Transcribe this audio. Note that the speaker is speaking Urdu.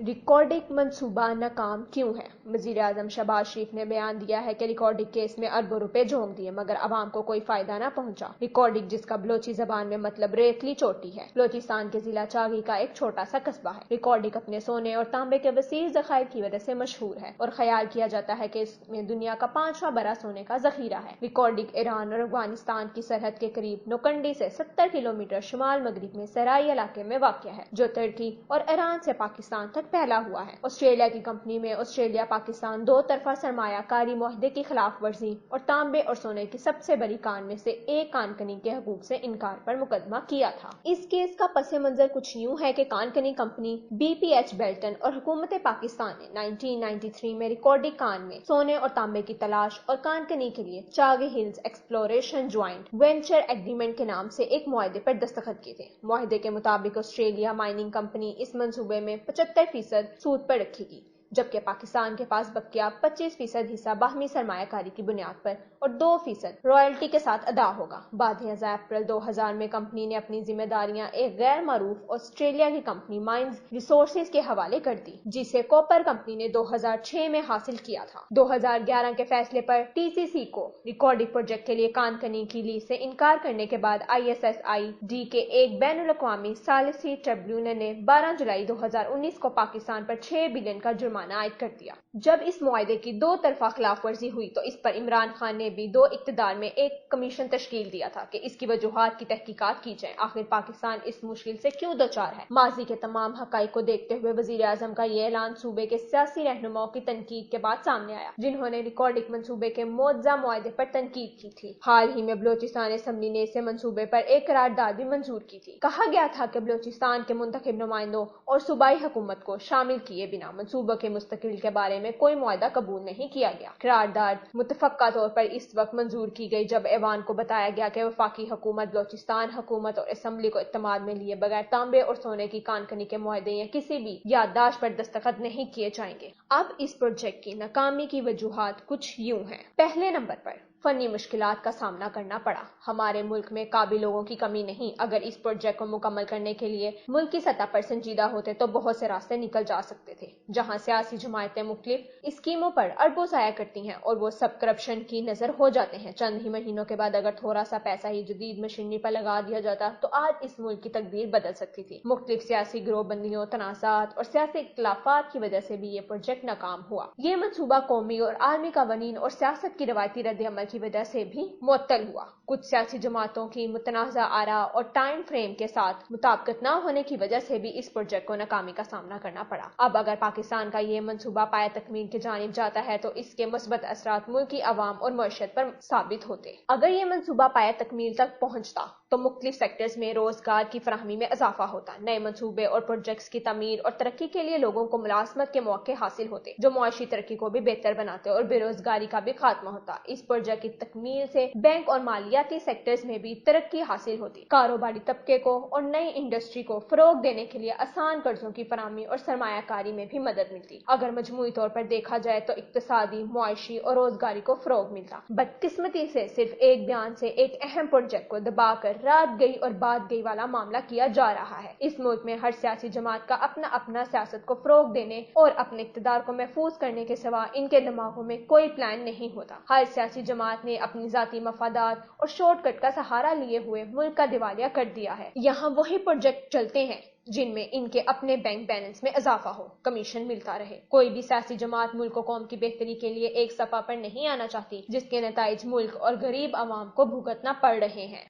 ریکارڈنگ منصوبہ ناکام کیوں ہے؟ وزیر اعظم شہباز شریف نے بیان دیا ہے کہ ریکارڈنگ کیس میں اربوں روپے جھونک دیے مگر عوام کو کوئی فائدہ نہ پہنچا۔ ریکارڈنگ، جس کا بلوچی زبان میں مطلب ریتلی چوٹی ہے، بلوچستان کے ضلع چاغی کا ایک چھوٹا سا قصبہ ہے۔ ریکارڈنگ اپنے سونے اور تانبے کے وسیع ذخائر کی وجہ سے مشہور ہے اور خیال کیا جاتا ہے کہ اس میں دنیا کا 5واں بڑا سونے کا ذخیرہ ہے۔ ریکارڈنگ ایران اور افغانستان کی سرحد کے قریب نوکنڈی سے 70 کلومیٹر شمال مغرب میں سرائی علاقے میں واقع ہے، جو ترکی اور ایران سے پاکستان تک پھیلا ہوا ہے۔ آسٹریلیا کی کمپنی میں آسٹریلیا پاکستان دو طرفہ سرمایہ کاری معاہدے کی خلاف ورزی اور تانبے اور سونے کی سب سے بڑی کان میں سے ایک کان کنی کے حقوق سے انکار پر مقدمہ کیا تھا۔ اس کیس کا پس منظر کچھ یوں ہے کہ کان کنی کمپنی بی پی ایچ بیلٹن اور حکومت پاکستان نے 1993 میں ریکارڈنگ کان میں سونے اور تانبے کی تلاش اور کان کنی کے لیے Chagai Hills exploration joint venture agreement کے نام سے ایک معاہدے پر دستخط کیے تھے۔ معاہدے کے مطابق آسٹریلیا مائننگ کمپنی اس منصوبے میں 75% سود پر رکھے گی، جبکہ پاکستان کے پاس بقیہ 25% حصہ باہمی سرمایہ کاری کی بنیاد پر اور 2% رائلٹی کے ساتھ ادا ہوگا۔ بعد ازاں اپریل 2000 میں کمپنی نے اپنی ذمہ داریاں ایک غیر معروف آسٹریلیا کی کمپنی مائنز ریسورسز کے حوالے کر دی، جسے کوپر کمپنی نے 2006 میں حاصل کیا تھا۔ 2011 کے فیصلے پر ٹی سی سی کو ریکارڈنگ پروجیکٹ کے لیے کان کنی کی لیز سے انکار کرنے کے بعد ISSID کے ایک بین الاقوامی ثالثی ٹریبیونل نے 12 جولائی 2019 کو پاکستان پر 6 بلین کا جرمانہ عائد کر دیا۔ جب اس معاہدے کی دو طرفہ خلاف ورزی ہوئی تو اس پر عمران خان نے بھی اقتدار میں ایک کمیشن تشکیل دیا تھا کہ اس کی وجوہات کی تحقیقات کی جائے۔ آخر پاکستان اس مشکل سے کیوں دوچار ہے؟ ماضی کے تمام حقائق کو دیکھتے ہوئے وزیر اعظم کا یہ اعلان صوبے کے سیاسی رہنماؤں کی تنقید کے بعد سامنے آیا، جنہوں نے ریکارڈنگ منصوبے کے موجزہ معاہدے پر تنقید کی تھی۔ حال ہی میں بلوچستان اسمبلی نے اسے منصوبے پر ایک قرارداد بھی منظور کی تھی۔ کہا گیا تھا کہ بلوچستان کے منتخب نمائندوں اور صوبائی حکومت کو شامل کیے بنا منصوبے کے مستقبل کے بارے میں کوئی معاہدہ قبول نہیں کیا گیا۔ قرارداد متفقہ طور پر اس وقت منظور کی گئی جب ایوان کو بتایا گیا کہ وفاقی حکومت بلوچستان حکومت اور اسمبلی کو اعتماد میں لیے بغیر تانبے اور سونے کی کان کنی کے معاہدے یا کسی بھی یادداشت پر دستخط نہیں کیے جائیں گے۔ اب اس پروجیکٹ کی ناکامی کی وجوہات کچھ یوں ہیں۔ پہلے نمبر پر فنی مشکلات کا سامنا کرنا پڑا۔ ہمارے ملک میں قابل لوگوں کی کمی نہیں۔ اگر اس پروجیکٹ کو مکمل کرنے کے لیے ملک کی سطح پر سنجیدہ ہوتے تو بہت سے راستے نکل جا سکتے تھے۔ جہاں سیاسی جماعتیں مختلف اسکیموں پر اربوں ضائع کرتی ہیں اور وہ سب کرپشن کی نظر ہو جاتے ہیں، چند ہی مہینوں کے بعد اگر تھوڑا سا پیسہ ہی جدید مشینری پر لگا دیا جاتا تو آج اس ملک کی تقدیر بدل سکتی تھی۔ مختلف سیاسی گروہ بندیوں، تنازعات اور سیاسی اختلافات کی وجہ سے بھی یہ پروجیکٹ ناکام ہوا۔ یہ منصوبہ قومی اور عالمی قوانین اور سیاست کی روایتی رد عمل کی وجہ سے بھی معطل ہوا۔ کچھ سیاسی جماعتوں کی متنازع آراء اور ٹائم فریم کے ساتھ مطابقت نہ ہونے کی وجہ سے بھی اس پروجیکٹ کو ناکامی کا سامنا کرنا پڑا۔ اب اگر پاکستان کا یہ منصوبہ پایہ تکمیل کی جانب جاتا ہے تو اس کے مثبت اثرات ملک کی عوام اور معیشت پر ثابت ہوتے۔ اگر یہ منصوبہ پایہ تکمیل تک پہنچتا تو مختلف سیکٹرز میں روزگار کی فراہمی میں اضافہ ہوتا، نئے منصوبے اور پروجیکٹس کی تعمیر اور ترقی کے لیے لوگوں کو ملازمت کے مواقع حاصل ہوتے، جو معاشی ترقی کو بھی بہتر بناتے اور بے روزگاری کا بھی خاتمہ ہوتا۔ اس پروجیکٹ کی تکمیل سے بینک اور مالیاتی سیکٹرز میں بھی ترقی حاصل ہوتی، کاروباری طبقے کو اور نئی انڈسٹری کو فروغ دینے کے لیے آسان قرضوں کی فراہمی اور سرمایہ کاری میں بھی مدد ملتی۔ اگر مجموعی طور پر دیکھا جائے تو اقتصادی، معاشی اور روزگاری کو فروغ ملتا۔ بدقسمتی سے صرف ایک بیان سے ایک اہم پروجیکٹ کو دبا کر رات گئی اور بات گئی والا معاملہ کیا جا رہا ہے۔ اس ملک میں ہر سیاسی جماعت کا اپنا سیاست کو فروغ دینے اور اپنے اقتدار کو محفوظ کرنے کے سوا ان کے دماغوں میں کوئی پلان نہیں ہوتا۔ ہر سیاسی جماعت نے اپنی ذاتی مفادات اور شارٹ کٹ کا سہارا لیے ہوئے ملک کا دیوالیہ کر دیا ہے۔ یہاں وہی پروجیکٹ چلتے ہیں جن میں ان کے اپنے بینک بیلنس میں اضافہ ہو، کمیشن ملتا رہے۔ کوئی بھی سیاسی جماعت ملک و قوم کی بہتری کے لیے ایک صفحہ پر نہیں آنا چاہتی، جس کے نتائج ملک اور غریب عوام کو بھگتنا پڑ رہے ہیں۔